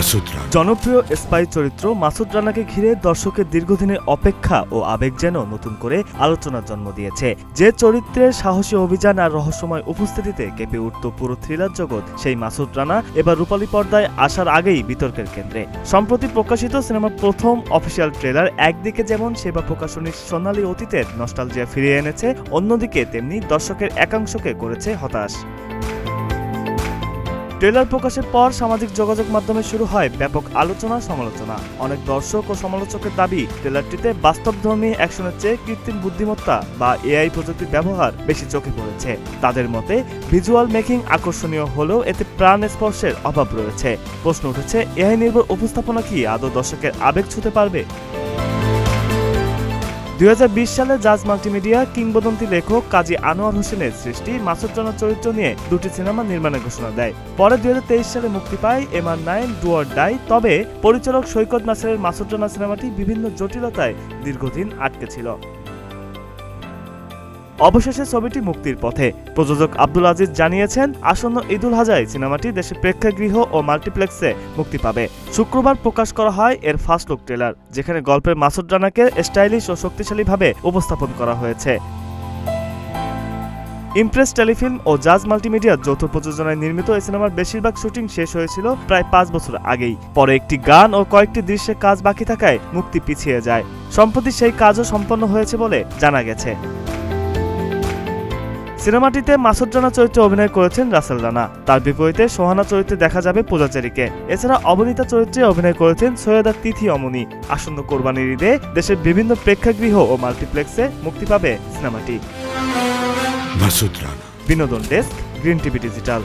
মাসুদ রানা। জনপ্রিয় স্পাই চরিত্র মাসুদ রানাকে ঘিরে দর্শকের দীর্ঘদিনের অপেক্ষা ও আবেগ যেন নতুন করে আলোচনার জন্ম দিয়েছে। যে চরিত্রের সাহসী অভিযান আর রহস্যময় উপস্থিতিতে কেঁপে উঠত পুরো থ্রিলার জগৎ, সেই মাসুদ রানা এবার রূপালী পর্দায় আসার আগেই বিতর্কের কেন্দ্রে। সম্প্রতি প্রকাশিত সিনেমার প্রথম অফিসিয়াল ট্রেলার একদিকে যেমন সেবা প্রকাশনীর সোনালী অতীতের নস্টালজিয়া ফিরিয়ে এনেছে, অন্যদিকে তেমনি দর্শকের একাংশকে করেছে হতাশ। ট্রেলার প্রকাশের পর সামাজিক যোগাযোগ মাধ্যমে শুরু হয় ব্যাপক আলোচনা সমালোচনা। অনেক দর্শক ও সমালোচকের দাবি, ট্রেলারটিতে বাস্তবধর্মী অ্যাকশনের চেয়ে কৃত্রিম বুদ্ধিমত্তা বা এআই প্রযুক্তির ব্যবহার বেশি চোখে পড়েছে। তাদের মতে ভিজুয়াল মেকিং আকর্ষণীয় হলেও এতে প্রাণ স্পর্শের অভাব রয়েছে। প্রশ্ন উঠেছে, এআই নির্ভর উপস্থাপনা কি আদৌ দর্শকের আবেগ ছুঁতে পারবে? 2020 সালে জাজ মাল্টিমিডিয়া কিংবদন্তি লেখক কাজী আনোয়ার হোসেনের সৃষ্টি মাসুদ রানার চরিত্র নিয়ে দুটি সিনেমা নির্মাণের ঘোষণা দেয়। পরে 2023 সালে মুক্তি পায় MR9 ডু অর ডাই। তবে পরিচালক সৈকত নাসিরের মাসুদ রানা সিনেমাটি বিভিন্ন জটিলতায় দীর্ঘদিন আটকে ছিল। অবশেষে ছবিটি মুক্তির পথে। প্রযোজক আব্দুল আজিজ জানিয়েছেন, আসন্ন ঈদুল আজহায় সিনেমাটি দেশে প্রেক্ষাগৃহ ও মাল্টিপ্লেক্সে মুক্তি পাবে। শুক্রবার প্রকাশ করা হয় এর ফার্স্ট লুক ট্রেলার, যেখানে গল্পের মাসুদ রানাকে স্টাইলিশ ও শক্তিশালীভাবে উপস্থাপন করা হয়েছে। ইমপ্রেস টেলিফিল্ম ও জাজ মাল্টিমিডিয়ার যৌথ প্রযোজনায় নির্মিত এই সিনেমার বেশিরভাগ শুটিং শেষ হয়েছিল প্রায় 5 বছর আগেই। পরে একটি গান ও কয়েকটি দৃশ্যে কাজ বাকি থাকায় মুক্তি পিছিয়ে যায়। সম্প্রতি সেই কাজও সম্পন্ন হয়েছে বলে জানা গেছে। সিনেমাটিতে মাসুদ রানা চরিত্রে অভিনয় করেছেন রাসেল রানা। তার বিপরীতে সোহানা চরিত্রে দেখা যাবে পূজাচেরীকে। এছাড়া অবনীতা চরিত্রে অভিনয় করেছেন সৈয়দা তিথি অমনি। আসন্ন কোরবানির ঈদে দেশের বিভিন্ন প্রেক্ষাগৃহ ও মাল্টিপ্লেক্সে মুক্তি পাবে সিনেমাটি। মাসুদ রানা। বিনোদন ডেস্ক, গ্রিন টিভি ডিজিটাল।